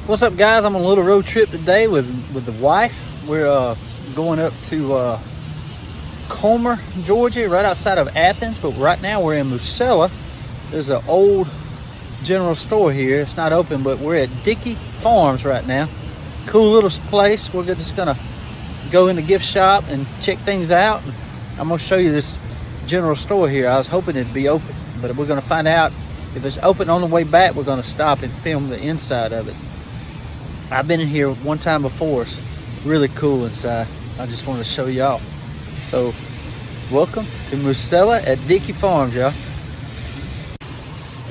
What's up, guys? I'm on a little road trip today with the wife. We're going up to Comer, Georgia, right outside of Athens. But right now we're in Musella. There's an old general store here. It's not open, but we're at Dicky Farms right now. Cool little place. We're just gonna go in the gift shop and check things out. I'm gonna show you this general store here. I was hoping it'd be open, but we're gonna find out if it's open. On the way back, we're gonna stop and film the inside of it. I've been in here one time before. It's really cool inside. I just want to show y'all. So, welcome to Musella at Dicky Farms, y'all.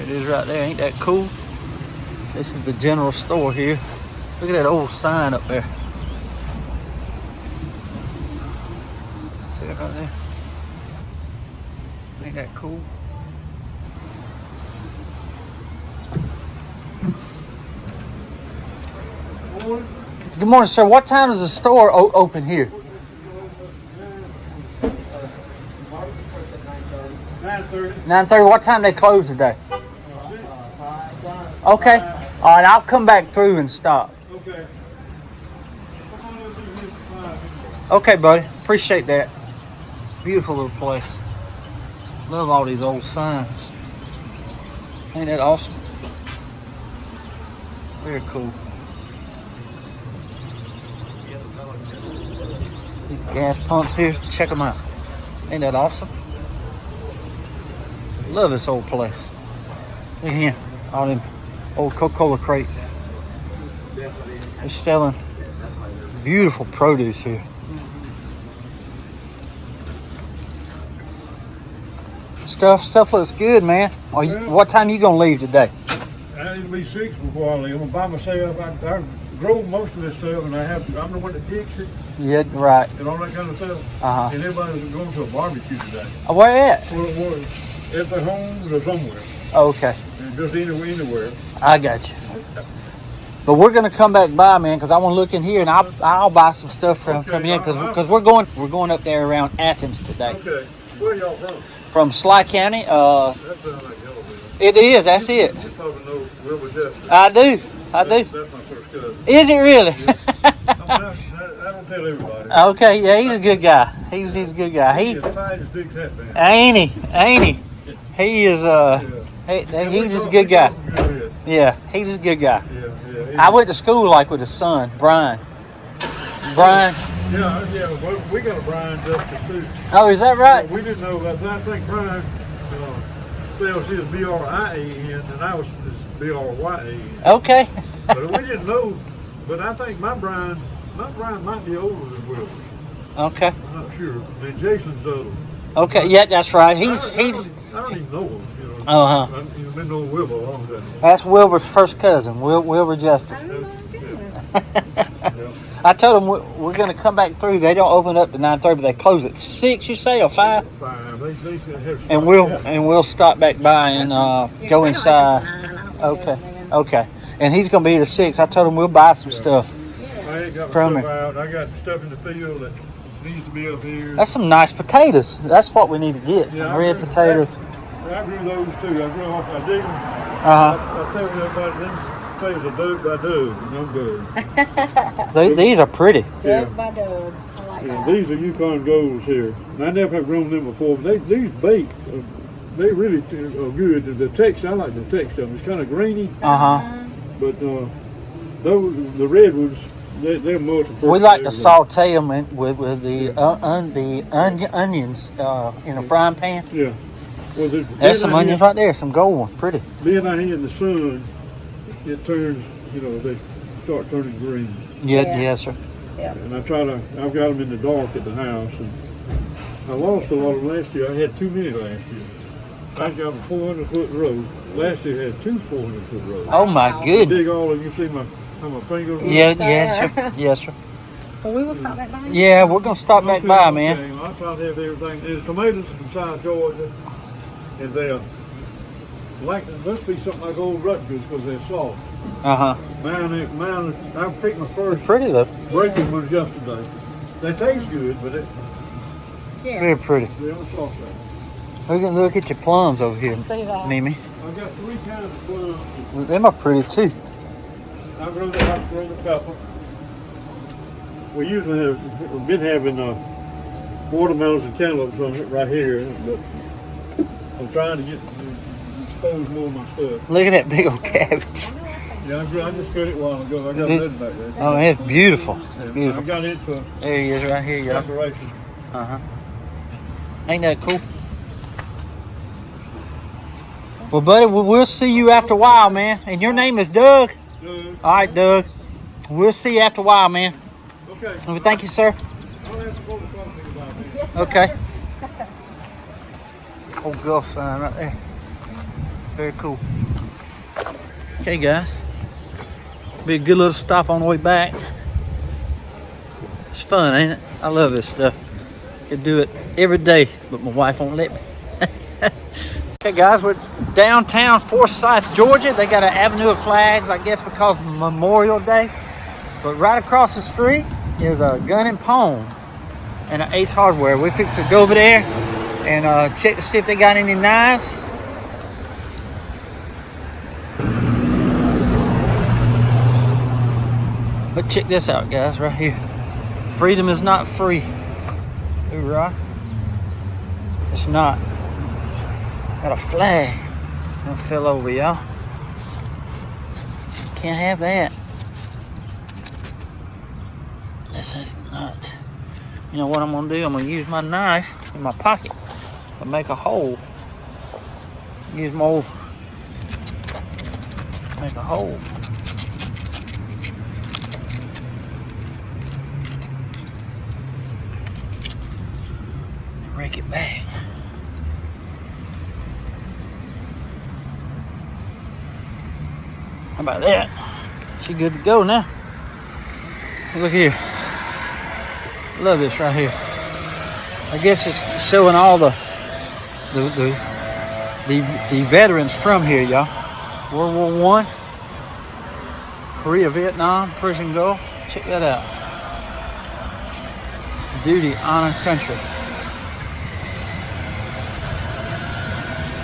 It is right there. Ain't that cool? This is the general store here. Look at that old sign up there. See it right there? Ain't that cool? Good morning, sir. What time is the store open here? 9:30. 9:30. What time they close today? Okay. All right, I'll come back through and stop. Okay. Okay, buddy. Appreciate that. Beautiful little place. Love all these old signs. Ain't that awesome? Very cool. These gas pumps here, check them out. Ain't that awesome? Love this old place. Look at here, all them old Coca-Cola crates. They're selling beautiful produce here. Stuff looks good, man. What time you gonna leave today? It'll be 6 before I leave. I'm by myself. I grow most of this stuff, and I'm the one that picks it. Yeah, right. And all that kind of stuff. Uh-huh. And everybody's going to a barbecue today. Where at? Well, at their homes or somewhere. Oh, okay. And just anywhere. I got you. But we're gonna come back by, man, because I want to look in here, and I'll buy some stuff from you, because we're going up there around Athens today. Okay. Where y'all from? From Sly County. That sounds like Ellaville. It is. That's it. You probably know Wilbur Justice. I do. That's my first cousin. Is it really? Yeah. I don't tell everybody. Okay. Yeah, he's a good guy. He's a good guy. He's as fine as Dick's hat band. Ain't he? He is. He's just a good guy. Yeah, he's just a good guy. Yeah. I went to school with his son, Brian. Yeah. Well, we got a Brian Justice too. Oh, is that right? We didn't know that. I think Brian spells his B-R-I-A-N, and I was B-R-Y-A-N. Okay. But we didn't know. But I think my Brian might be older than Wilbur. Okay. I'm not sure. And Jason's older. Okay. Yeah, that's right. I don't even know him. Uh-huh. I've been knowing Wilbur a long time. That's Wilbur's first cousin, Wilbur Justice. I told them we're going to come back through. They don't open up to 9:30, but they close at 6. You say, or 5? 5. They have And we'll stop back by and go inside. Okay. And he's going to be here at 6. I told him we'll buy some stuff I ain't got from my him. stuff out. I got stuff in the field that needs to be up here. That's some nice potatoes. That's what we need to get. Some red potatoes. I grew those too. I dig them. Uh-huh. I tell everybody these potatoes are dug by Doug, and I'm Doug. These are pretty. Doug by Doug. I like that. These are Yukon Golds here. And I never have grown them before, but these bake. They really are good. The texture, I like the texture. It's kind of grainy. Uh-huh. But the red ones, they're multiple. We like to saute them with the onions in a frying pan. Yeah. Well, There's some onions right there, some gold ones, pretty. Being out here in the sun, it turns, they start turning green. Yes, sir. Yeah. And I've got them in the dark at the house, and I lost a lot of them last year. I had too many last year. I got a 400-foot row. Last year I had 2 400-foot rows. Oh my goodness. Big all of you see how my fingers are? Yes, sir. Yes, sir. Well, we will stop back by. Yeah, we're gonna stop back by, man. Okay. Well, I try to have everything. There's tomatoes from South Georgia, and they're it must be something like old Rutgers because they're soft. Mine. I picked my first. Pretty though. Breaking ones yesterday. They taste good, but Very pretty. they don't soft that. We can look at your plums over here, See that? Mimi. I got 3 kinds of plums. Them are pretty too. I grow the pepper. We usually we've been having watermelons and cantaloupes on it right here, but I'm trying to expose more of my stuff. Look at that big old cabbage. Yeah, I just cut it a while ago. I got it back there. Oh, it's beautiful. It's beautiful. I got it for There he is right here, y'all. decoration. Ain't that cool? Well, buddy, we'll see you after a while, man. And your name is Doug? Doug. All right, Doug. We'll see you after a while, man. Okay. Well, thank you, sir. I'll have to go to something about it. Yes, Okay. Old Gulf sign right there. Very cool. Okay, guys. Be a good little stop on the way back. It's fun, ain't it? I love this stuff. Could do it every day, but my wife won't let me. Okay, guys, we're downtown Forsyth, Georgia. They got an avenue of flags, I guess because of Memorial Day. But right across the street is a Gun and Pawn and an Ace Hardware. We fix to go over there and check to see if they got any knives. But check this out, guys, right here. Freedom is not free. Hoorah. It's not. Got a flag. It fell over, y'all. Can't have that. This is not. You know what I'm gonna do? I'm gonna use my knife in my pocket to make a hole. Use my old, make a hole. Rake it back. How about that? She good to go now. Look here. Love this right here. I guess it's showing all the veterans from here, y'all. World War I, Korea, Vietnam, Persian Gulf. Check that out. Duty, honor, country.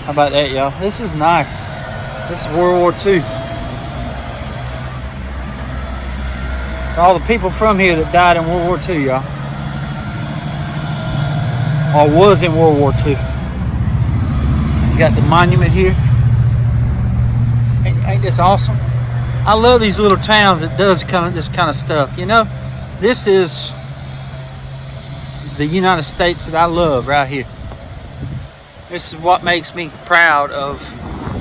How about that, y'all? This is nice. This is World War II. It's all the people from here that died in World War II, y'all. Or was in World War II. You got the monument here. Ain't this awesome? I love these little towns that does this kind of stuff. You know, this is the United States that I love right here. This is what makes me proud of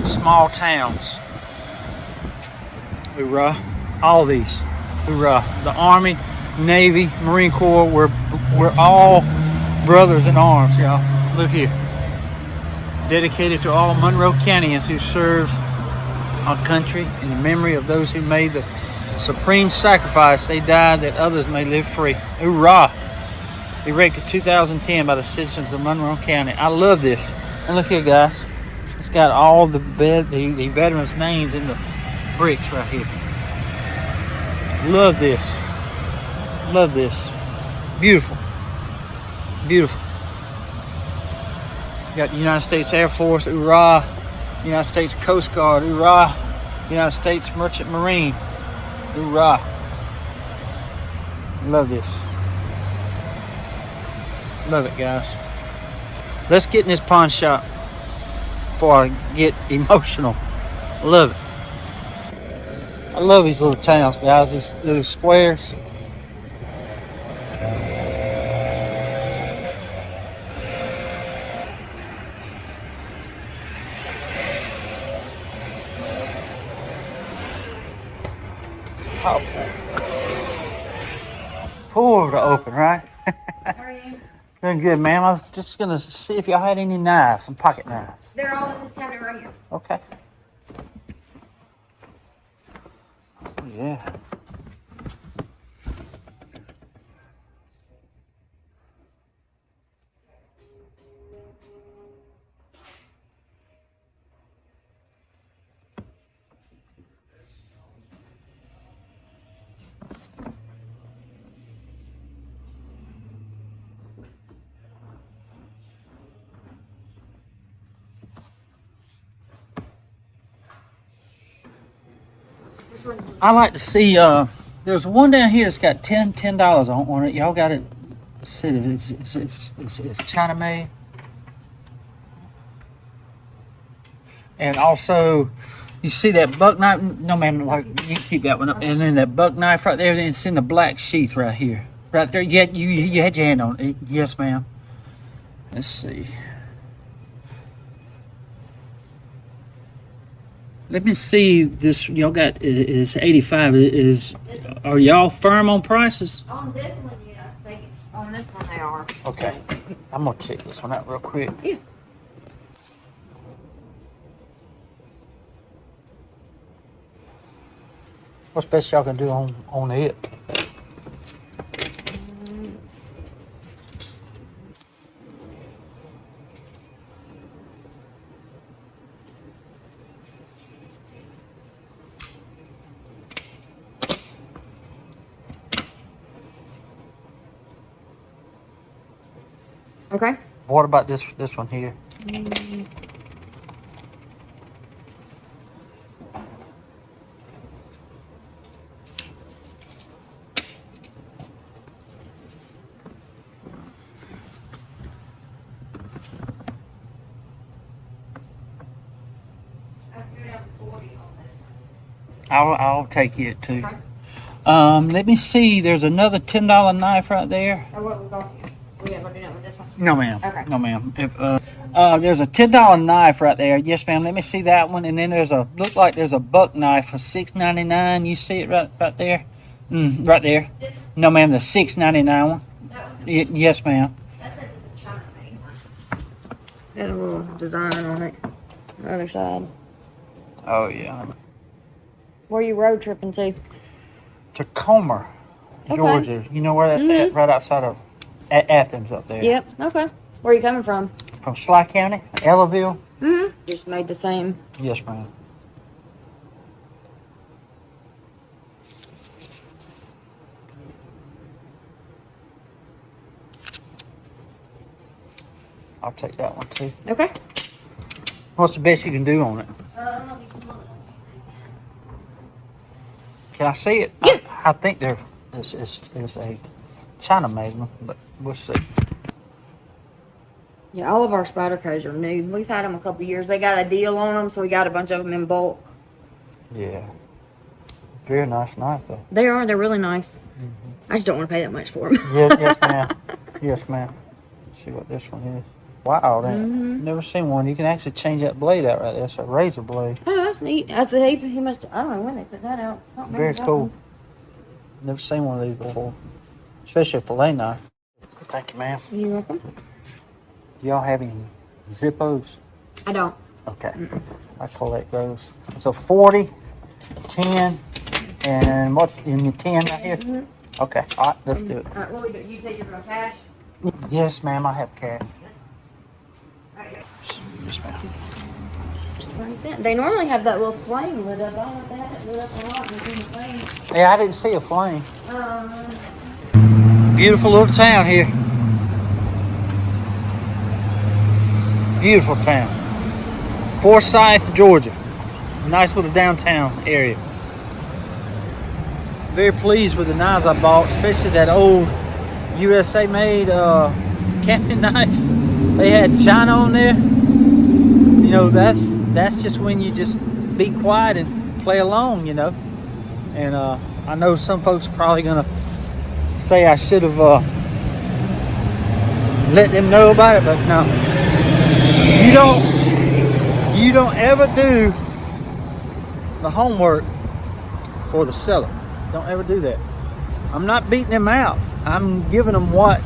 small towns. Hoorah. All these. Hoorah. The Army, Navy, Marine Corps, we're all brothers in arms, y'all. Look here. Dedicated to all Monroe Countyans who served our country in the memory of those who made the supreme sacrifice. They died that others may live free. Hoorah. Erected 2010 by the citizens of Monroe County. I love this. And look here, guys. It's got all the veterans' names in the bricks right here. Love this. Love this. Beautiful. Beautiful. You got the United States Air Force, hoorah. United States Coast Guard, hoorah. United States Merchant Marine, hoorah. Love this. Love it, guys. Let's get in this pawn shop before I get emotional. Love it. I love these little towns, guys. These little squares. Oh, poor to open, right? How are you? Doing good, ma'am. I was just gonna see if y'all had any knives, some pocket knives. They're all in this cabinet right here. Okay. Oh, yeah. I like to see, there's one down here that's got $10 on it. Y'all got it. See, it's China made. And also, you see that buck knife? No, man, like, you can keep that one up. And then that buck knife right there, then it's in the black sheath right here. Right there, you had your hand on it. Yes, ma'am. Let's see. Let me see this. Y'all got is 85. Are y'all firm on prices? On this one, yeah. I think on this one they are. Okay. I'm gonna check this one out real quick. Yeah. What's best y'all can do on it? Okay. What about this one here? I'll take it too. Okay. Let me see. There's another $10 knife right there. Or what we got? We have already done with this one. No, ma'am. Okay. No, ma'am. If there's a $10 knife right there. Yes, ma'am. Let me see that one. And then look like there's a buck knife for $6.99. You see it right there? Right there. No, ma'am. The $6.99 one. That one? Yes, ma'am. That says it's a China made one. Got a little design on it. The other side. Oh yeah. Where you road tripping to? Tacoma, Okay. Georgia. You know where that's at? Right outside of Athens up there. Yep. Okay. Where are you coming from? From Sly County, Ellaville. Mm-hmm. Just made the same. Yes, ma'am. I'll take that one too. Okay. What's the best you can do on it? Can I see it? Yeah. I think it's a China made one, but we'll see. Yeah, all of our spider codes are new. We've had them a couple years. They got a deal on them, so we got a bunch of them in bulk. Yeah. Very nice knife though. They are. They're really nice. I just don't want to pay that much for them. Yes, ma'am. Yes, ma'am. Let's see what this one is. Wow, never seen one. You can actually change that blade out right there. It's a razor blade. Oh, that's neat. That's a heap. He must. I don't know when they put that out. Something Very happened. cool. Never seen one of these before. Especially a fillet knife. Thank you, ma'am. You welcome. Do y'all have any Zippos? I don't. Okay. I collect those. So 40, 10, and what's in your 10 right here? Okay. All right, let's do it. All right, what we do? You say you're going to cash? Yes, ma'am. I have cash. All right, Yes, ma'am. 20 cents. They normally have that little flame lit up. I don't know if they have it lit up a lot. It's in the flame. Yeah, I didn't see a flame. Beautiful little town here. Beautiful town. Forsyth, Georgia. Nice little downtown area. Very pleased with the knives I bought, especially that old USA made camping knife. They had China on there. You know, that's just when you just be quiet and play along, you know. And I know some folks are probably gonna say I should have let them know about it, but no. You don't ever do the homework for the seller. Don't ever do that. I'm not beating them out. I'm giving them what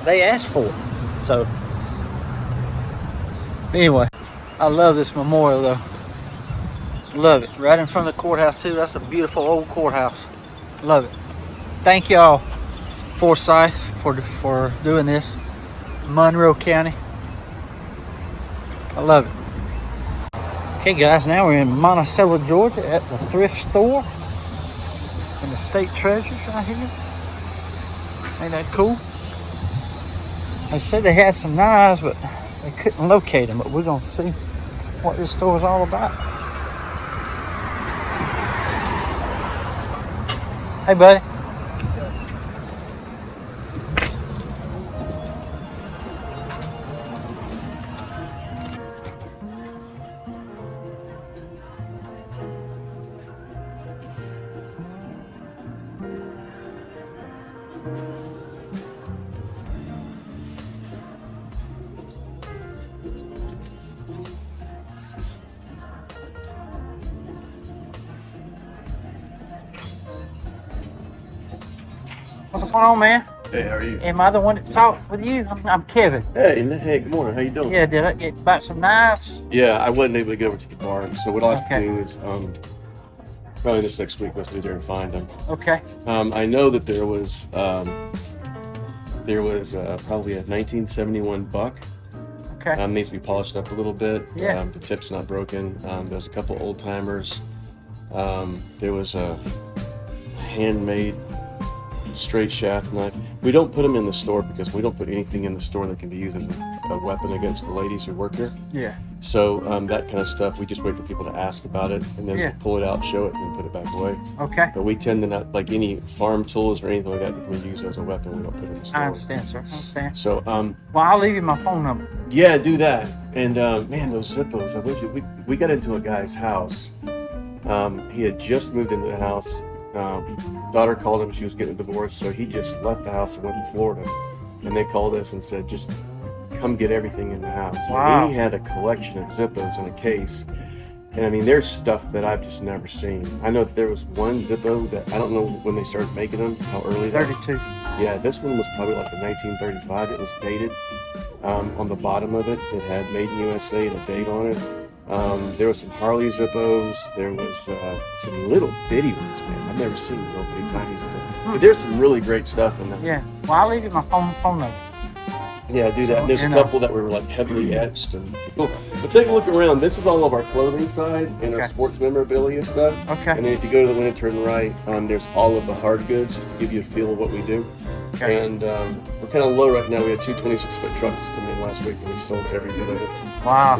they asked for. So anyway, I love this memorial though. Love it. Right in front of the courthouse too. That's a beautiful old courthouse. Love it. Thank y'all, Forsyth, for doing this. Monroe County. I love it. Okay guys, now we're in Montezuma, Georgia at the thrift store. And the state treasures right here. Ain't that cool? They said they had some knives, but they couldn't locate them. But we're gonna see what this store is all about. Hey, buddy. What's going on, man? Hey, how are you? Am I the one that talked with you? I'm Kevin. Hey, good morning. How you doing? Yeah, did I get about some knives? Yeah, I wasn't able to get over to the barn, so what I'll have Okay. to do is probably this next week let's be there and find them. Okay. I know that there was probably a 1971 buck. Okay. Needs to be polished up a little bit. Yeah. The tip's not broken. There's a couple old timers. There was a handmade straight shaft knife. We don't put them in the store because we don't put anything in the store that can be used as a weapon against the ladies who work here. Yeah. So that kind of stuff, we just wait for people to ask about it, and then Yeah. pull it out, show it, and then put it back away. Okay. But we tend to not, like any farm tools or anything like that we use as a weapon, we don't put it in the store. I understand, sir. I understand. So Well, I'll leave you my phone number. yeah, do that. And man, those Zippos, I wish we got into a guy's house. He had just moved into the house. Daughter called him, she was getting a divorce, so he just left the house and went to Florida. And they called us and said, just come get everything in the house. Wow. And he had a collection of Zippos in a case. And I mean, there's stuff that I've just never seen. I know that there was one Zippo that I don't know when they started making them, how early that. 32. Yeah, this one was probably like a 1935. It was dated. On the bottom of it, it had Made in USA and a date on it. There was some Harley Zippos. There was some little bitty ones, man. I've never seen little bitty tiny Zippos. But there's some really great stuff in there. Yeah. Well, I'll leave you my phone number. Yeah, do that. And there's a You know. couple that were like heavily etched and cool. But take a look around. This is all of our clothing side and our Okay. sports memorabilia stuff. Okay. And then if you go to the window, turn right, there's all of the hard goods just to give you a feel of what we do. Okay. And we're kind of low right now. We had two 26-foot trucks come in last week and we sold every bit of it. Wow.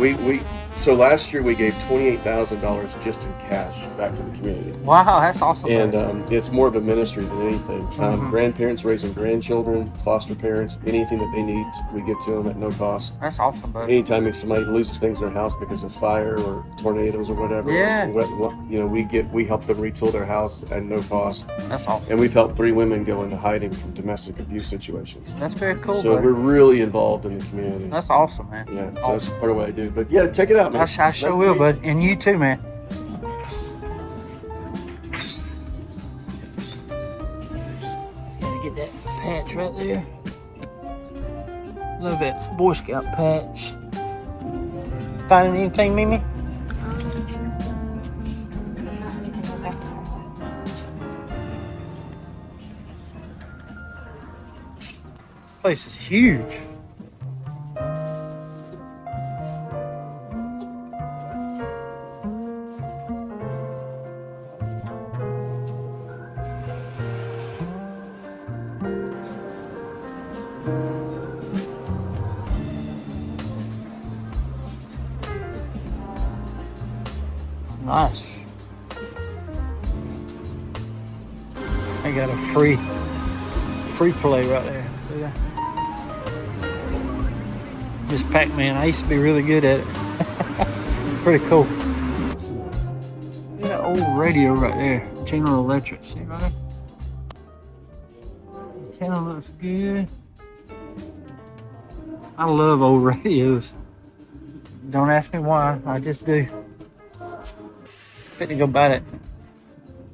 So last year we gave $28,000 just in cash back to the community. Wow, that's awesome. And it's more of a ministry than anything. Mhm. Grandparents raising grandchildren, foster parents, anything that they need, we give to them at no cost. That's awesome, buddy. Anytime if somebody loses things in their house because of fire or tornadoes or whatever, Yeah. we help them retool their house at no cost. That's awesome. And we've helped 3 women go into hiding from domestic abuse situations. That's very cool, So buddy. we're really involved in the community. That's awesome, man. Yeah, so that's Awesome. part of what I do. But yeah, check it out, man. I sure will, bud. And you too, man. Gotta get that patch right there. Love that Boy Scout patch. Finding anything, Mimi? Place is huge. Nice. I got a free play right there. See that? This Pac-Man, I used to be really good at it. Pretty cool. Look at that old radio right there. General Electric. See right there? Antenna looks good. I love old radios. Don't ask me why, I just do. Fit to go buy that.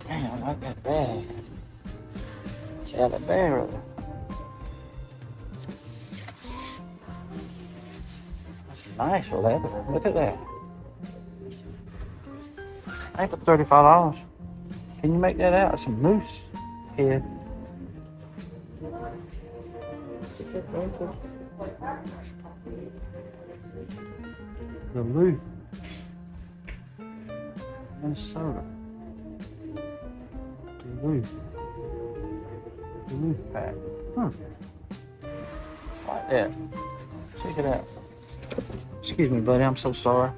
Man, I like that bag. Check out that bag right there. That's nice leather. Look at that. I think for $35. Can you make that out? Some moose head. Duluth, Minnesota. Duluth pack. Like that. Check it out. Excuse me, buddy. I'm so sorry.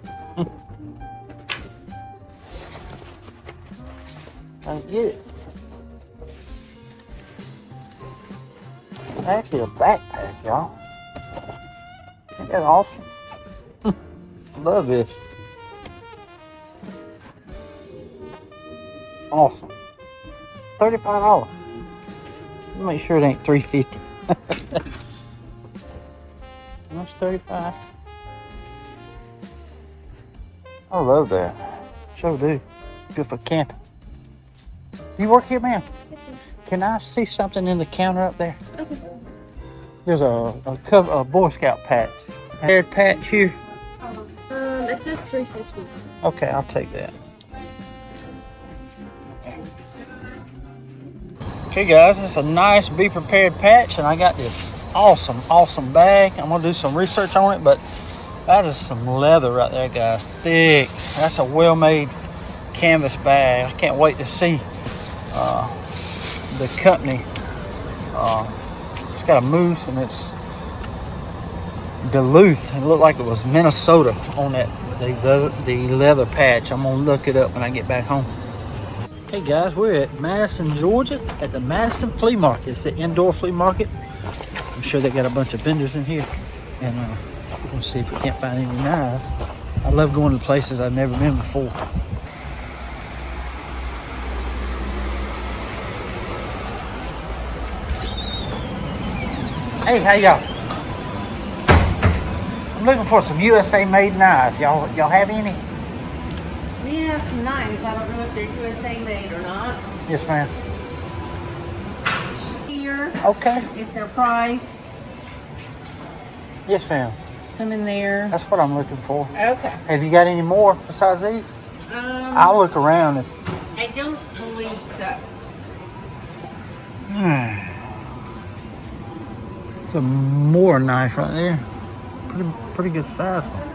I get it. It's actually a backpack, y'all. Isn't that awesome? Love this. Awesome. $35. Make sure it ain't $3.50. That's $35. I love that. Sure do. Good for camping. You work here, ma'am? Yes, sir. Can I see something in the counter up there? Okay. There's a Boy Scout patch. Haired patch here. It says $3.50. Okay, I'll take that. Okay, guys, it's a nice Be Prepared patch, and I got this awesome bag. I'm gonna do some research on it, but that is some leather right there, guys. Thick. That's a well-made canvas bag. I can't wait to see the company. It's got a moose, and it's Duluth. It looked like it was Minnesota on that the leather patch. I'm gonna look it up when I get back home. Okay, guys, we're at Madison, Georgia, at the Madison Flea Market. It's the indoor flea market. I'm sure they got a bunch of vendors in here, and we're gonna see if we can't find any knives. I love going to places I've never been before. Hey, how y'all? I'm looking for some USA made knives. Y'all have any? We have some knives. I don't know if they're USA made or not. Yes, ma'am. Here, Okay. if they're priced, Yes, ma'am. some in there. That's what I'm looking for. Okay. Have you got any more besides these? I'll look around. If I don't believe so. it's a more knife right there. Pretty good size one.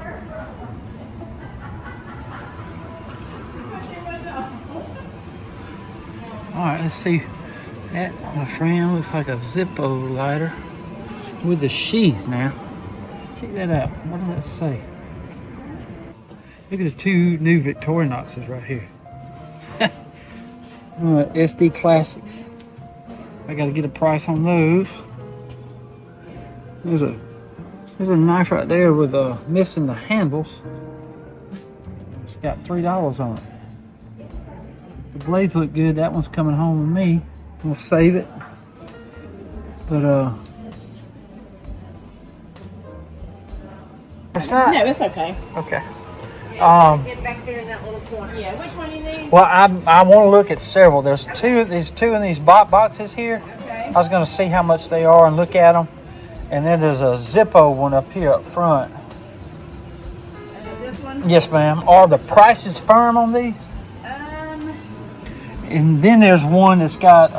All right, let's see. That, my friend, looks like a Zippo lighter with a sheath now. Check that out. What does that say? Look at the two new Victorinoxes right here. SD Classics. I gotta get a price on those. There's a knife right there with missing the handles. It's got $3 on it. The blades look good. That one's coming home with me. We'll save it. But it's not. No, it's okay. Okay. Get back there in that little corner. Yeah, which one do you need? Well, I want to look at several. There's two in these boxes here. Okay. I was going to see how much they are and look at them. And then there's a Zippo one up here up front. This one? Yes, ma'am. Are the prices firm on these? And then there's one that's got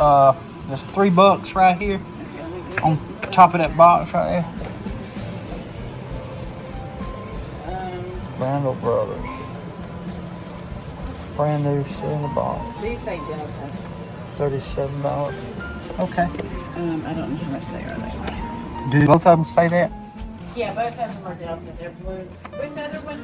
there's $3 right here on top of that box right there. Randall Brothers. Brand new, still in the box. These say Delta. $37. Okay. I don't know how much they are though. Do both of them say that? Yeah, both of them are Delta. They're blue. Which other one?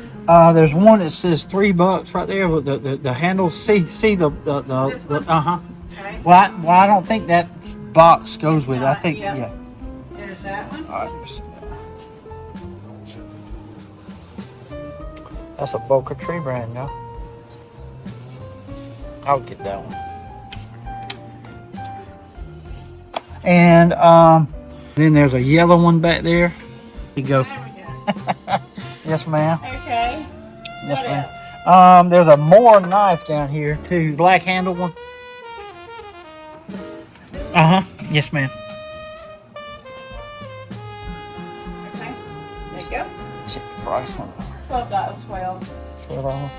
There's one that says $3 right there with the handles. See the This one? Okay. Well, I don't think that box goes with it. I think Yeah. yeah. There's that one. All right, let me see that. That's a Boca Tree brand, no? I'll get that one. And then there's a yellow one back there. Here you go. There we go. Yes, ma'am. Okay. Yes, What ma'am. else? There's a more knife down here too. Black handle one. Yes, ma'am. Okay. There you go. Check the price on it. $12. $12.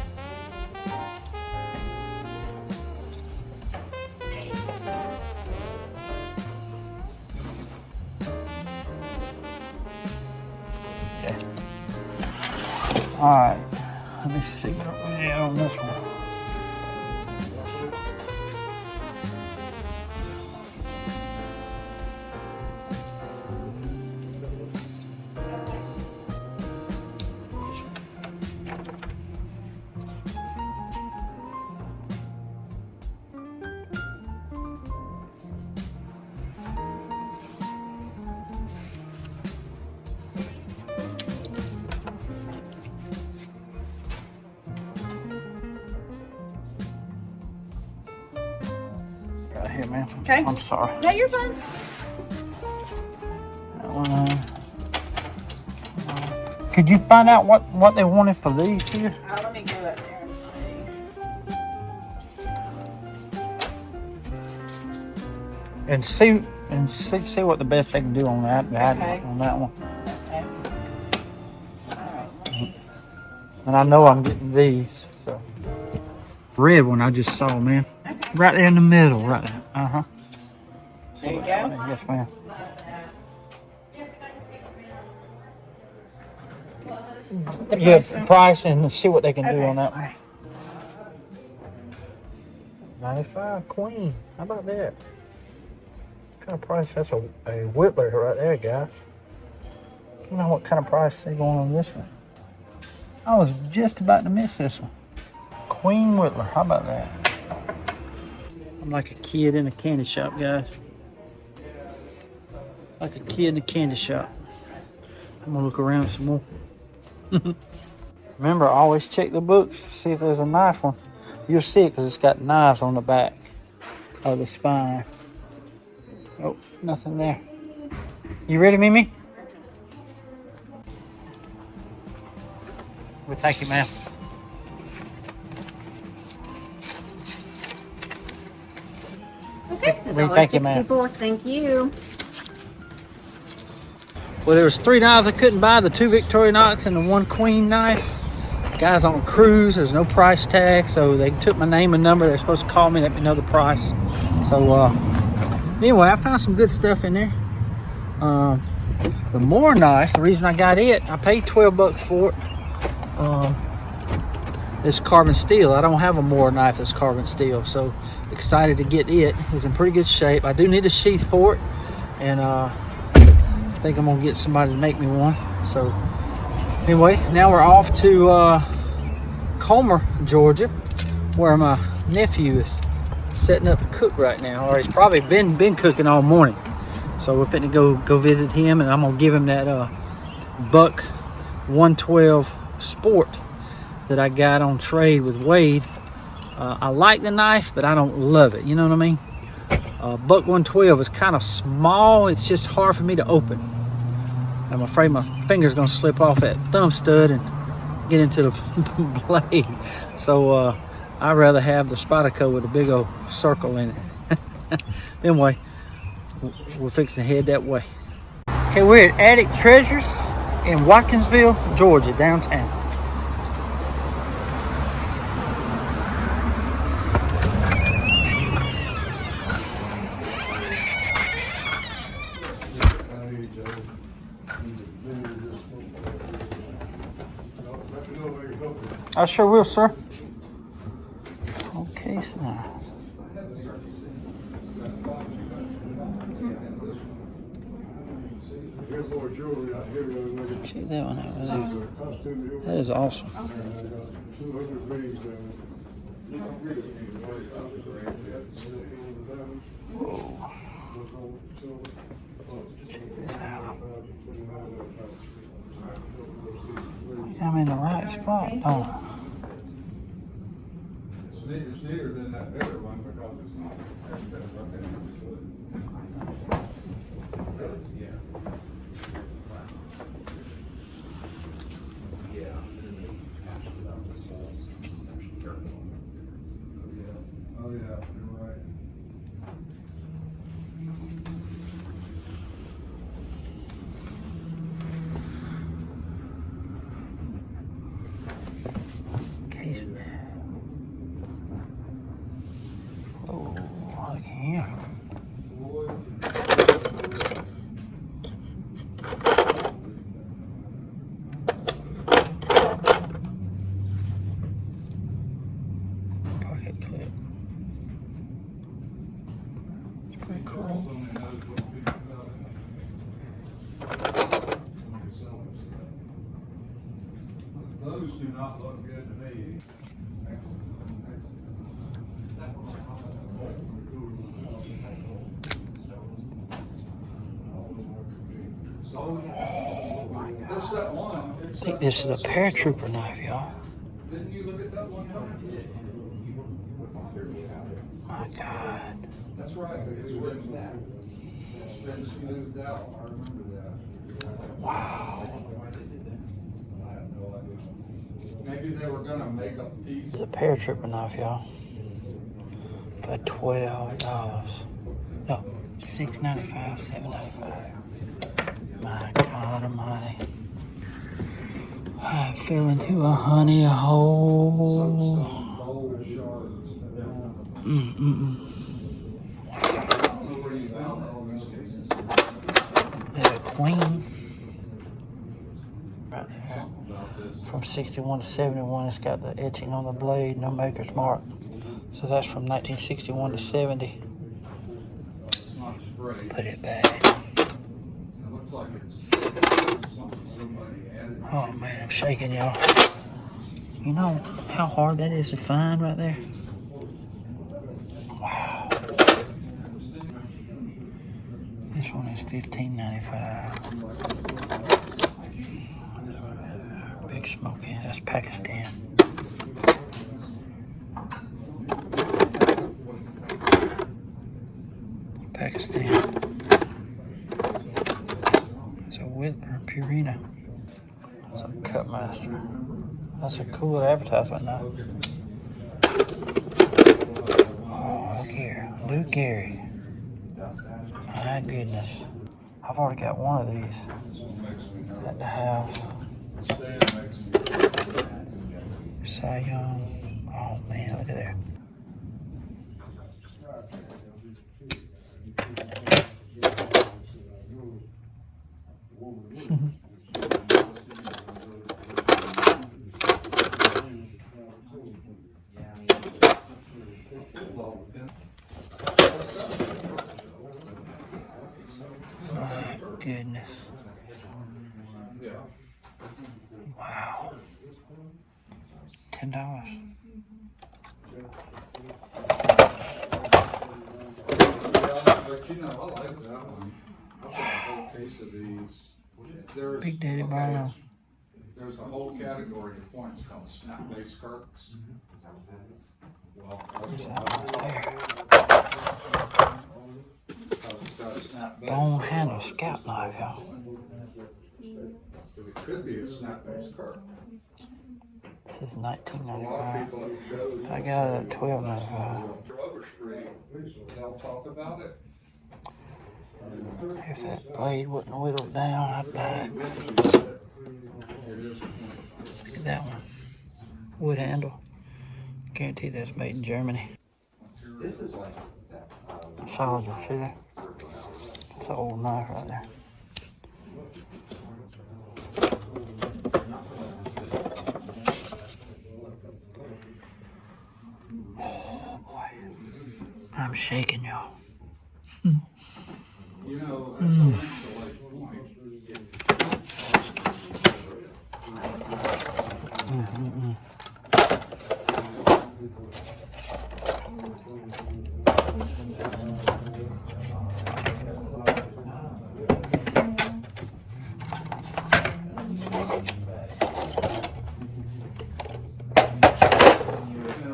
Okay. All right. Let me see what we have on this one. here, man. Okay. I'm sorry. Yeah, you're fine. That one, could you find out what they wanted for these here? Let me go up there and see. And see what the best they can do on that. Okay. On that one. Okay. Alright. And I know I'm getting these. So red one I just saw, man. Okay. Right there in the middle, right there. Uh-huh. There you go. Yes, ma'am. The Yeah, price one? price and see what they can do Okay. on that one. 95 queen. How about that? What kind of price? That's a whittler right there, guys. You know what kind of price they're going on this one? I was just about to miss this one. Queen whittler. How about that? I'm like a kid in a candy shop, guys. Like a kid in a candy shop. I'm gonna look around some more. Remember, always check the books, see if there's a knife one. You'll see it because it's got knives on the back of the spine. Oh, nothing there. You ready, Mimi? Well, thank you, ma'am. Okay. Thank you, ma'am. $1.64. Thank you. Well, there was 3 knives I couldn't buy, the 2 Victorinox and the 1 Queen knife. Guys on a cruise, there's no price tag, so they took my name and number. They're supposed to call me, let me know the price. So anyway, I found some good stuff in there. The Moore knife, the reason I got it, I paid $12 for it. It's carbon steel. I don't have a Moore knife that's carbon steel, so excited to get it. It's in pretty good shape. I do need a sheath for it, and I think I'm gonna get somebody to make me one. So anyway, now we're off to Comer, Georgia, where my nephew is setting up to cook right now, or he's probably been cooking all morning. So we're fitting to go visit him, and I'm gonna give him that Buck 112 Sport that I got on trade with Wade. I like the knife, but I don't love it. You know what I mean? Buck 112 is kind of small. It's just hard for me to open. I'm afraid my finger's gonna slip off that thumb stud and get into the blade. So I'd rather have the Spyderco with a big old circle in it. Anyway, we're fixing to head that way. Okay, we're at Attic Treasures in Watkinsville, Georgia, downtown. I sure will, sir. Okay, so check that one out. That is awesome. Whoa. Check this out. I'm in the right spot, don't I? It's neater than that bigger one because it's not. Oh yeah, you're right. Case. Oh, look here. Pocket clip. It's pretty cool. Those do not look good to me. That's that one. I think this is a paratrooper knife, y'all. Didn't you look at that one? My God. That's right. It's been smoothed out. I remember that. Wow. I have no idea. Maybe they were gonna make a piece. It's a paratrooper knife, y'all. For $12. No, $6.95, $7.95. My God Almighty. I fell into a honey hole. Gold shards. There's a queen. Right there. From 61 to 71, it's got the etching on the blade, no maker's mark. So that's from 1961 to 70. Put it back. It looks like it's something somebody added. Oh man, I'm shaking, y'all. You know how hard that is to find right there? Wow. This one is $15.95. Big Smoky, that's Pakistan. Pakistan. It's a Whitler Purina. It's a Cutmaster. That's a cool advertisement now. Oh, look here. Luke Gary. My goodness. I've already got one of these at the house. Cy Young. Oh man, look at there. My goodness. Wow. $10. But you know, I like that one. I'll put a whole case of these. There's, Big Daddy Brown. There's a whole category of points called snap-based Kirks. Well, that's what Bone handle scout knife, y'all. it could be a snap-based Kirk. This is A lot of $19.95. people have chosen. I got it at $12.95. Rubber Street, they'll talk about it. If that blade wasn't whittled down, I'd buy it. Look at that one. Wood handle. Guaranteed that's made in Germany. This is like Soldier, see that? That's an old knife right there. Oh boy. I'm shaking, y'all. You know, at the Lake Point,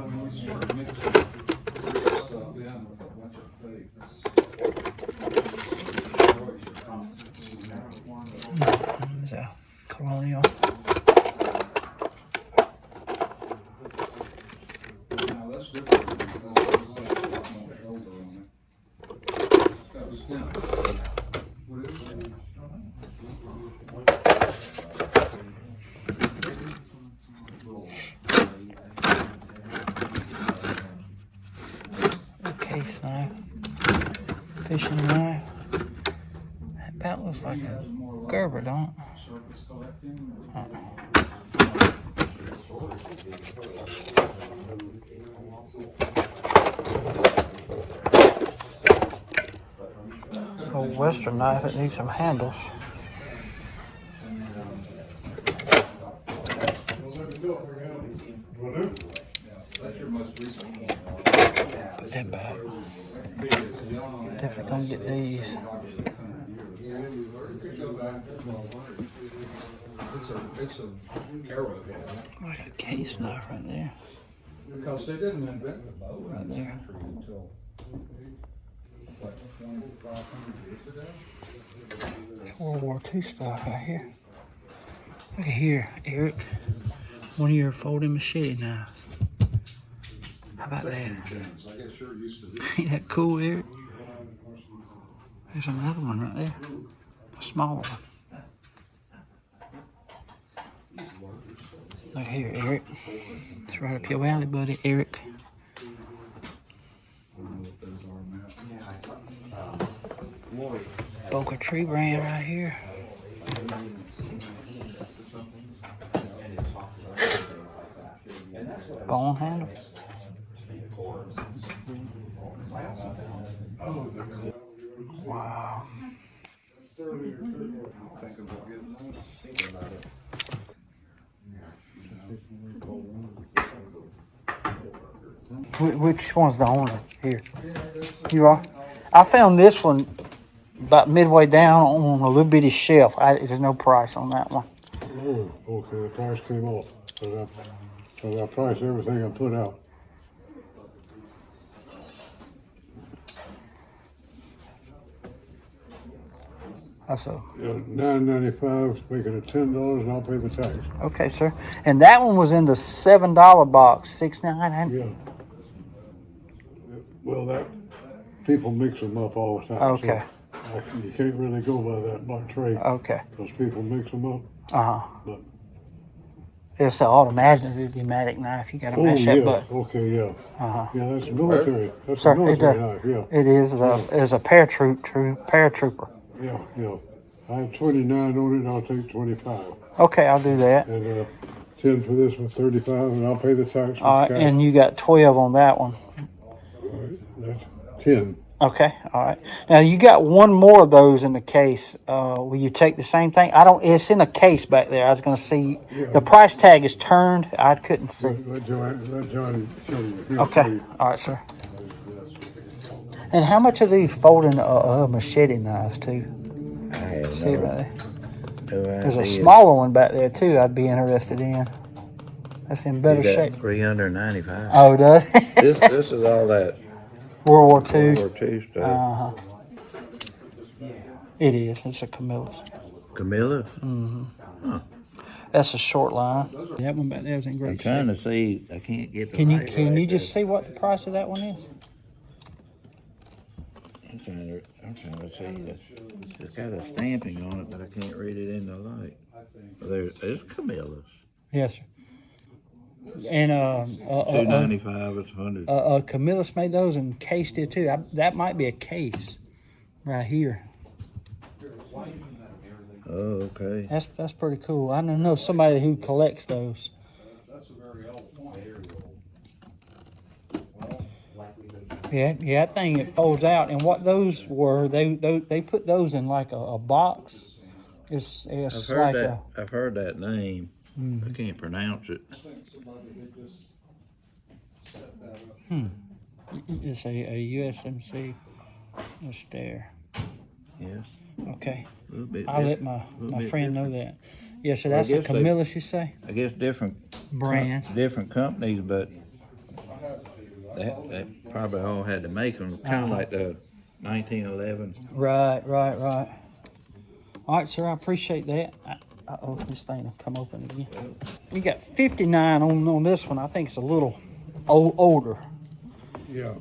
when we start mixing real stuff in with a bunch of fakes, destroys your confidence in marijuana. There's a Colonial. Now that's different. That's got a lot more shoulder on it. It's got a stem. What is it? A case knife. Fishing knife. That about looks like a Gerber, don't it? Surface collecting? Old Western knife that needs some handles. That's your most recent one. Put that back. Definitely gonna get these. It's a arrowhead. Like a case knife right there. Because they didn't invent the bow in this there. country until, what, 2,500 years ago? It's World War II stuff right here. Look at here, Eric. One of your folding machete knives. How about that? I guess you're used to this. Ain't that cool, Eric? There's another one right there. A smaller one. Look here, Eric. It's right up your alley, buddy, Eric. Boca Tree brand right here. Bone handle. Wow. Which one's the owner here? You are? I found this one about midway down on a little bitty shelf. There's no price on that one. Oh, okay, the price came off. So I priced everything I put out. That's a, $9.95, making it $10, and I'll pay the tax. okay, sir. And that one was in the $7 box, $6.99. Yeah. Well, that people mix them up all the time. Okay. So you can't really go by that by trade. Okay. Because people mix them up. But It's an automatic knife. You got to oh mash yeah, that button. okay, yeah. Yeah, that's military. That's Sir, a military knife. Yeah, It is. It's a paratrooper. yeah. I have 29 on it, and I'll take 25. Okay, I'll do that. And 10 for this one, 35, and I'll pay the tax. All right, and you got 12 on that one. All right, that's 10. Okay, all right. Now you got one more of those in the case. Will you take the same thing? It's in a case back there. I was going to see. Yeah. The price tag is turned. I couldn't see. Let Johnny show you. He'll Okay, show you. all right, sir. And how much are these folding machete knives too? I have See no, right there. no There's a idea. smaller one back there too. I'd be interested in. That's in better You got shape. 395. Oh, does This is all that World War II. World War II stuff. It is. It's a Camillus. Camilla, That's a short line. That one back there is in I'm great trying shape. to see. I can't get the Can you light right you just see what the price of that one is? I'm trying to see this. It's got a stamping on it, but I can't read it in the light. There's Camilla's. Yes, sir. And 295. It's 100. Camillus made those and Case did too. That might be a case right here. Oh, okay. That's pretty cool. I don't know somebody who collects those. That's a very old one. Yeah, that thing it folds out. And what those were, they put those in like a box. It's I've heard that name. I can't pronounce it. It's a USMC stair. Yes. Okay, A little bit. I'll let my friend know that. Yeah, so that's a guess they- Camillus, you say? I guess different Brands. different companies, but they probably all had to make them. Kind of like the 1911. Right. All right, sir, I appreciate that. Uh-oh, this thing will come open again. You got 59 on this one. I think it's a little older. Yeah.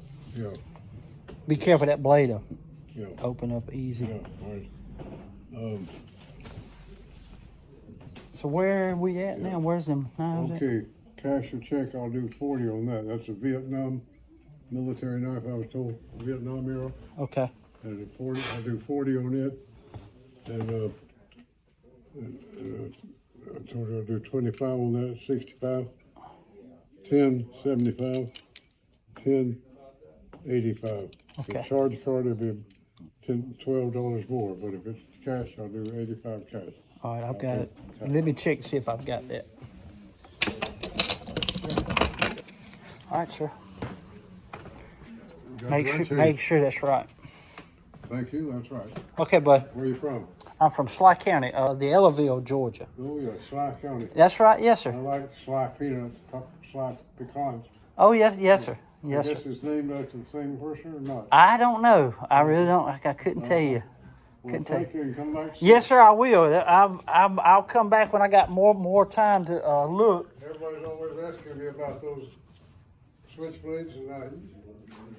Be careful, that blade will Yeah. open up easy. All right. So where are we at now? Where's them knives at? Okay, cash or check, I'll do 40 on that. That's a Vietnam military knife, I was told, Vietnam era. Okay. And at 40, I'll do 40 on it. And I told you I'll do 25 on that, 65. 10, 75. 10, 85. Okay. The charge card will be $12 more, but if it's cash, I'll do 85 cash. All right, I've got it. Let me check to see if I've got that. All right, sir. Make sure that's right. Thank you, that's right. Okay, bud. Where are you from? I'm from Sly County, the Ellaville, Georgia. Oh, yeah, Sly County. That's right. Yes, I sir. like Sly peanuts, Sly pecans. Oh, yes, yes, sir. I Yes, sir. guess it's named after the same person or not? I don't know. I really don't. I couldn't tell you. Well, Couldn't tell thank you and come back. Yes, sir, I will. I'll come back when I got more time to look. Everybody's always asking me about those switchblades, and I'm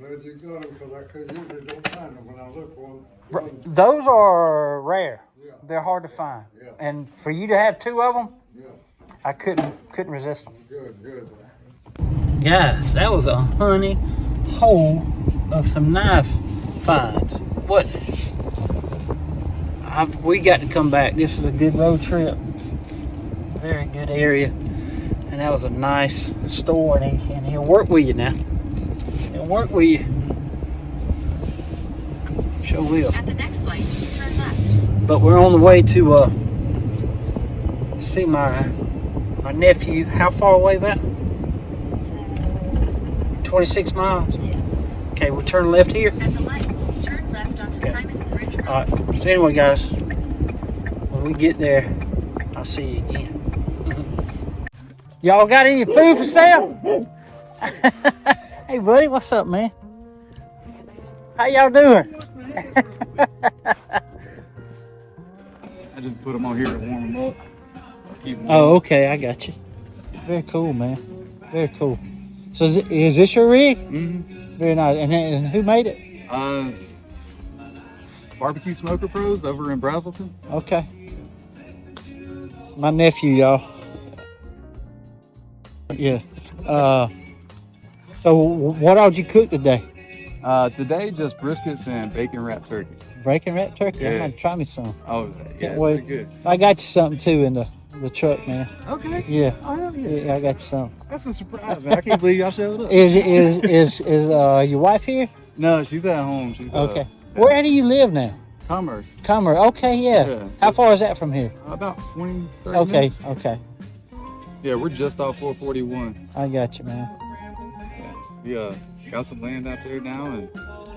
glad you got them because I could usually don't find them when I look for them. Those are rare. Yeah. They're hard to find. Yeah. And for you to have 2 of them, Yeah, I couldn't resist them. good. Guys, that was a honey hole of some knife finds. What? We got to come back. This is a good road trip. Very good area. And that was a nice store, and he'll work with you now. He'll work with you. Sure will. At the next light, turn left. But we're on the way to see my nephew. How far away that? It says 26 miles. yes. Okay, we'll turn left here. At the light, turn left onto Simon Bridge Road. All right. So anyway, guys, when we get there, I'll see you again. Y'all got any food for sale? Hey, buddy, what's up, man? How y'all doing? I just put them on here to warm them up. Keep 'em Oh, okay, I got you. Very cool, man. Very cool. So is this your rig? Mm-hmm. Very nice. And who made it? Barbecue Smoker Pros over in Brazelton. Okay. My nephew, y'all. Yeah. So what all did you cook today? Today, just briskets and bacon wrapped turkey. Bacon wrapped turkey? I'm Yeah. gonna try me some. Oh, yeah, Can't wait. pretty good. I got you something too in the truck, man. Okay. Yeah. Oh, hell yeah. Yeah, I got you something. That's a surprise, man. I can't believe y'all showed up. Is your wife here? No, she's at home. She's Okay. Where do you live now? Commerce. Comer. Okay, yeah. Yeah. How far is that from here? About 20, 30 Okay, minutes. okay. Yeah, we're just off 441. I got you, man. We got some land out there now, and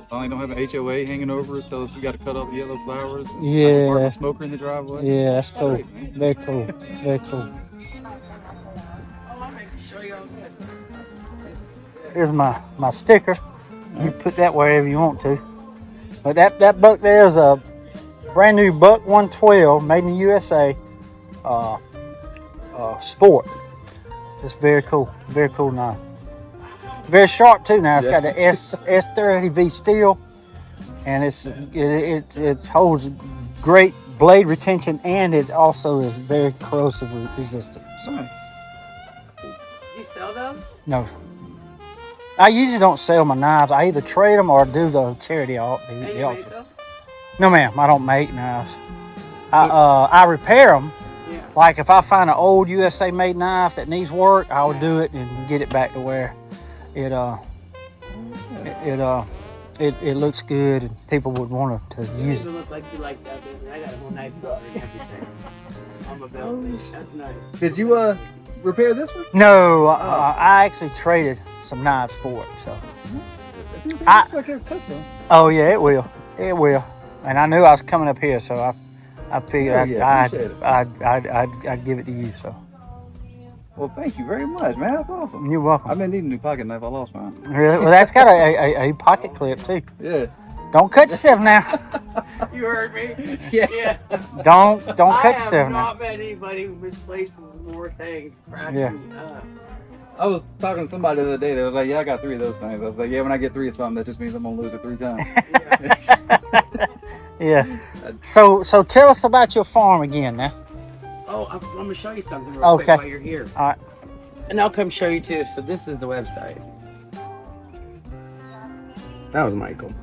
finally don't have an HOA hanging over us. Tell us we got to cut all the yellow flowers. And Yeah. I can park my smoker in the driveway. Yeah, that's cool. Great, man. Very cool. Very cool. Here's my sticker. You put that wherever you want to. But that buck there is a brand new buck 112 made in the USA. Sport. It's very cool. Very cool knife. Very sharp too. Now it's got the S30V steel, and it holds great blade retention, and it also is very corrosive resistant. So, Nice. You sell those? no, I usually don't sell my knives. I either trade them or do the charity And you make auction. those? No, ma'am, I don't make knives. I repair them. Yeah. Like if I find an old USA made knife that needs work, I'll do it and get it back to where it looks good and people would want to You use it. even look like you like that, baby. I got a whole nice cover and everything. I'm a belt. That's nice. Did you repair this one? No, I actually traded some knives for it. So, Looks like a custom. oh yeah, it will, And I knew I was coming up here, so I figured Yeah, appreciate it. I'd give it to you. So Well, thank you very much, man. That's awesome. you're welcome. I've been needing a new pocket knife. I lost mine. Really? Well, that's got a pocket clip too. Yeah. Don't cut yourself now. You heard me? Yeah. Yeah. Don't I cut have yourself now. not met anybody who misplaces more things. Cracks Yeah. me up. I was talking to somebody the other day that was like, yeah, I got 3 of those things. I was like, yeah, when I get 3 of something, that just means I'm going to lose it 3 times. Yeah. Yeah. So tell us about your farm again now. Oh, I'm going to show you something real Okay. quick while you're here. All right. And I'll come show you too. So this is the website. That was Michael.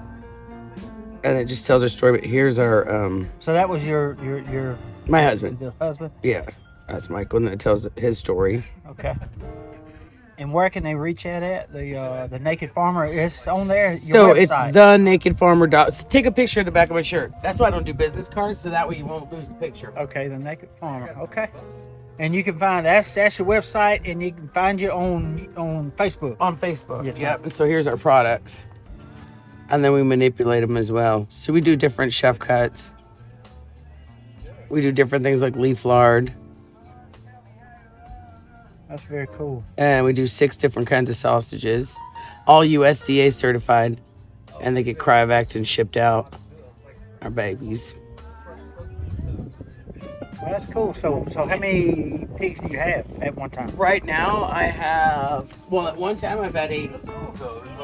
And it just tells our story. But here's our So that was your my husband. the husband. Yeah, that's Michael, and it tells his story. Okay. And where can they reach at the Naked Farmer? It's on there. Your So it's website. the Naked Farmer. Take a picture of the back of my shirt. That's why I don't do business cards, so that way you won't lose the picture. Okay, the Naked Farmer. Okay. And you can find that's your website, and you can find you on Facebook. On Facebook. Yes, Yep. And so here's our products, and then we manipulate them as well. So we do different chef cuts. We do different things like leaf lard. That's very cool. And we do 6 different kinds of sausages, all USDA certified, and they get cryovac and shipped out. Our babies. Well, that's cool. So how many pigs do you have at one time? Right now, I have, well, at one time I've had 8.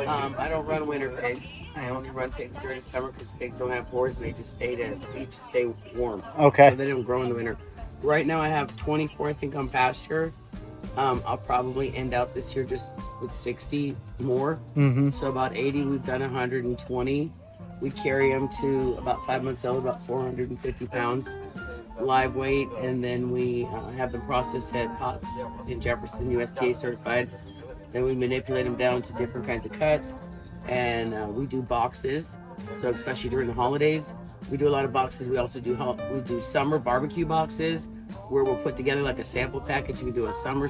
I don't run winter pigs. I only run pigs during the summer because pigs don't have pores and they just stay warm. Okay. So they don't grow in the winter. Right now I have 24, I think, on pasture. I'll probably end out this year just with 60 more. Mm-hmm. So about 80, we've done 120. We carry them to about 5 months old, about 450 pounds live weight, and then we have them processed at pots in Jefferson, USDA certified. Then we manipulate them down to different kinds of cuts, and we do boxes. So especially during the holidays, we do a lot of boxes. We also do summer barbecue boxes where we'll put together like a sample package. You can do a summer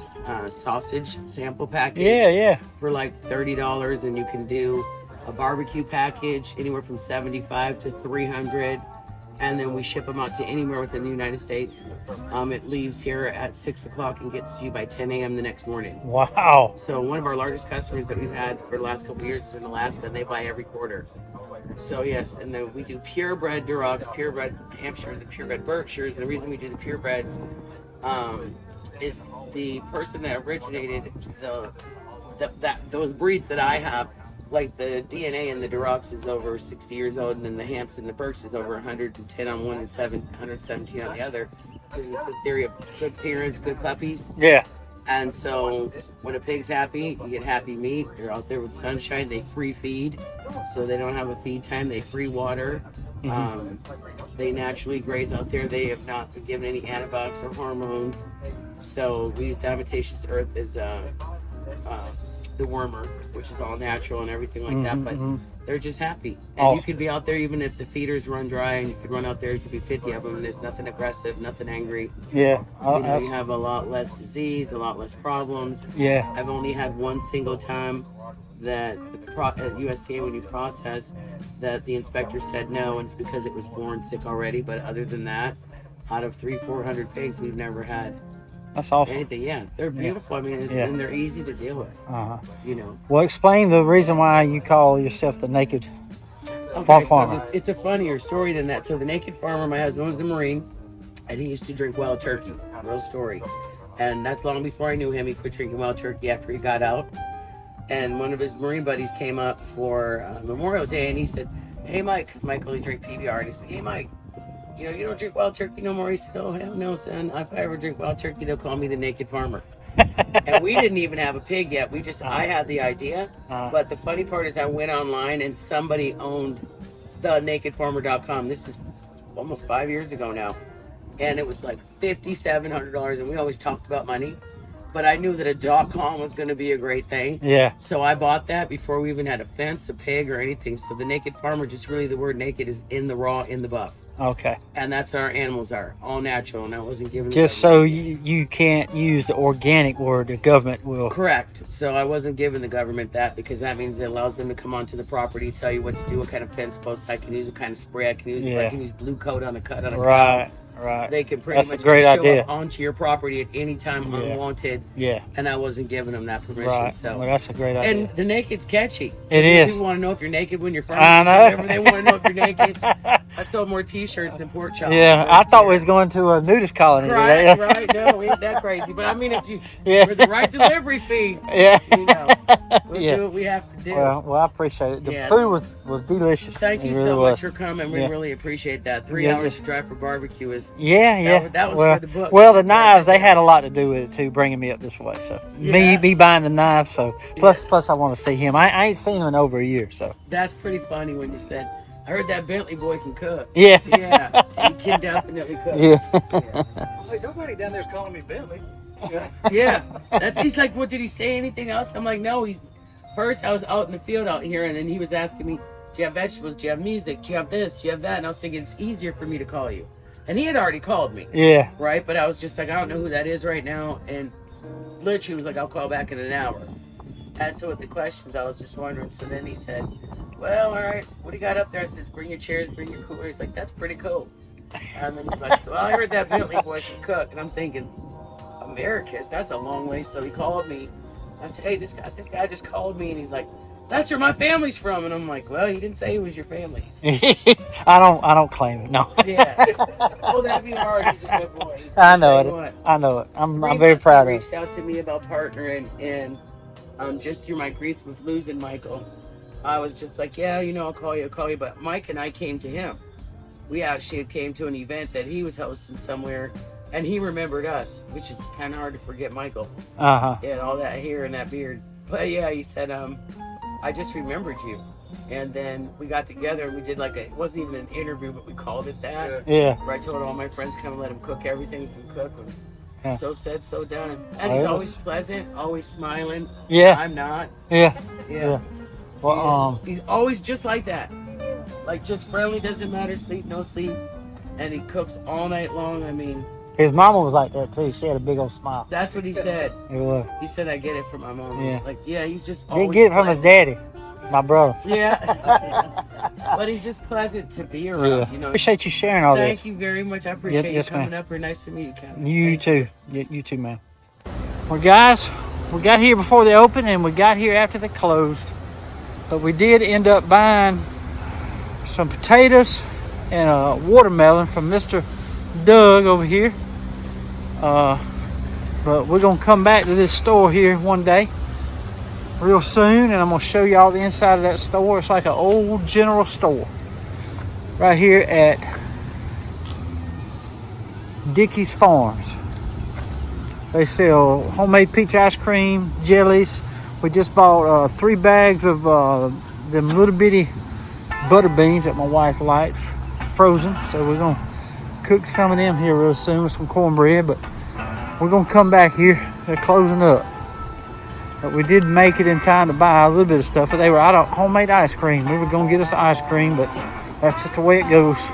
sausage sample package. Yeah. For like $30, and you can do a barbecue package anywhere from $75 to $300. And then we ship them out to anywhere within the United States. It leaves here at 6 o'clock and gets to you by 10 a.m. the next morning. Wow. So one of our largest customers that we've had for the last couple of years is in Alaska, and they buy every quarter. So yes, and then we do purebred Durocs, purebred Hampshires, and purebred Berkshires. And the reason we do the purebred is the person that originated those breeds that I have. Like the DNA in the Durocs is over 60 years old, and then the Hamps and the Berks is over 110 on one and 117 on the other. Because it's the theory of good parents, good puppies. Yeah. And so when a pig's happy, you get happy meat. They're out there with sunshine. They free feed, so they don't have a feed time. They free water. Mm-hmm. They naturally graze out there. They have not been given any antibiotics or hormones. So we use diatomaceous earth as the wormer, which is all natural and everything like that, but they're just happy. And Awesome. You could be out there even if the feeders run dry, and you could run out there, it could be 50 of them, and there's nothing aggressive, nothing angry. Yeah. You have a lot less disease, a lot less problems. Yeah. I've only had one single time that at USDA, when you process, that the inspector said no, and it's because it was born sick already. But other than that, out of 300-400 pigs, we've never had That's awesome. anything. Yeah, they're beautiful. I mean, and they're easy to deal with. You know. Well, explain the reason why you call yourself the Naked Okay, Farmer. so it's a funnier story than that. So the Naked Farmer, my husband was a Marine, and he used to drink wild turkey. Real story. And that's long before I knew him. He quit drinking wild turkey after he got out. And one of his Marine buddies came up for Memorial Day, and he said, "Hey, Mike," because Mike only drank PBR, and he said, "Hey, Mike, you know, you don't drink wild turkey no more." He said, "Oh, hell no, son. If I ever drink wild turkey, they'll call me the Naked Farmer." And we didn't even have a pig yet. I had the idea. But the funny part is I went online and somebody owned the nakedfarmer.com. This is almost 5 years ago now. And it was like $5,700. And we always talked about money. But I knew that a .com was going to be a great thing. Yeah. So I bought that before we even had a fence, a pig, or anything. So the Naked Farmer, just really the word naked is in the raw, in the buff. Okay. And that's what our animals are, all natural. And I wasn't giving Just so you can't use the organic word, the government will. Correct. So I wasn't giving the government that, because that means it allows them to come onto the property, tell you what to do, what kind of fence posts I can use, what kind of spray I can use, if I can use blue coat on a cut on a cow. Right. They can pretty much a great show idea. up onto your property at any time unwanted. Yeah. And I wasn't giving them that permission. Right. So Well, that's a great idea. and the naked's catchy. It is. People want to know if you're naked when you're farming. I know. Whatever, they want to know if you're naked. I sold more T-shirts than pork chops. Yeah, I thought we was going to a nudist colony today. Right. No, ain't that crazy. But I mean, if you for the right delivery fee, you know, we'll do what we have to do. Well, I appreciate it. The food was delicious. Thank you It really so was. much for coming. We really appreciate that. 3 hours to drive for barbecue is that was for the book. Well, the knives, they had a lot to do with it too, bringing me up this way. So me buying the knives. So plus I want to see him. I ain't seen him in over a year. So that's pretty funny when you said, "I heard that Bentley boy can cook." Yeah. He can definitely cook. Yeah. I was like, nobody down there's calling me Bentley. Yeah. He's like, "What, did he say anything else?" I'm like, "No." First I was out in the field out here, and then he was asking me, "Do you have vegetables? Do you have music? Do you have this? Do you have that?" And I was thinking it's easier for me to call you. And he had already called me. Yeah. Right? But I was just like, I don't know who that is right now. And literally was like, I'll call back in an hour. And so with the questions, I was just wondering. So then he said, well, all right, what do you got up there? I said, bring your chairs, bring your cooler. He's like, that's pretty cool. And then he's like, so I heard that Bentley boy can cook. And I'm thinking, Americus. That's a long way. So he called me. I said, hey, this guy just called me, and he's like, that's where my family's from. And I'm like, well, he didn't say it was your family. I don't claim it. No. Yeah. Oh, that'd be hard. He's a good boy. I know it. I know it. I'm very proud of it. He reached out to me about partnering, and just through my grief with losing Michael, I was just like, yeah, I'll call you. But Mike and I came to him. We actually came to an event that he was hosting somewhere, and he remembered us, which is kind of hard to forget Michael. Yeah, all that hair and that beard. But yeah, he said, I just remembered you. And then we got together and we did it wasn't even an interview, but we called it that. Yeah. Where I told all my friends, come and let him cook everything he can cook. And yeah. So said, so done. And he's always pleasant, always smiling. Yeah. I'm not. Yeah. Yeah. Well, he's always just like that. Like, just friendly, doesn't matter, sleep, no sleep. And he cooks all night long. I mean, his mama was like that too. She had a big old smile. That's what he said. It was. He said, I get it from my mom. Yeah. Like, yeah, he's just He always get it from his daddy, my brother. Yeah. But he's just pleasant to be around, Appreciate you sharing all this. Thank you very much. I appreciate you coming up here. Nice to meet you, Kevin. You too. You too, man. Well, guys, we got here before they opened and we got here after they closed. But we did end up buying some potatoes and a watermelon from Mr. Doug over here. But we're going to come back to this store here one day real soon, and I'm going to show you all the inside of that store. It's like an old general store right here at Dicky's Farms. They sell homemade peach ice cream, jellies. We just bought 3 bags of them little bitty butter beans that my wife likes, frozen. So we're gonna cook some of them here real soon with some cornbread. But we're gonna come back here. They're closing up. But we did make it in time to buy a little bit of stuff. But they were out of homemade ice cream. We were gonna get us ice cream, but that's just the way it goes.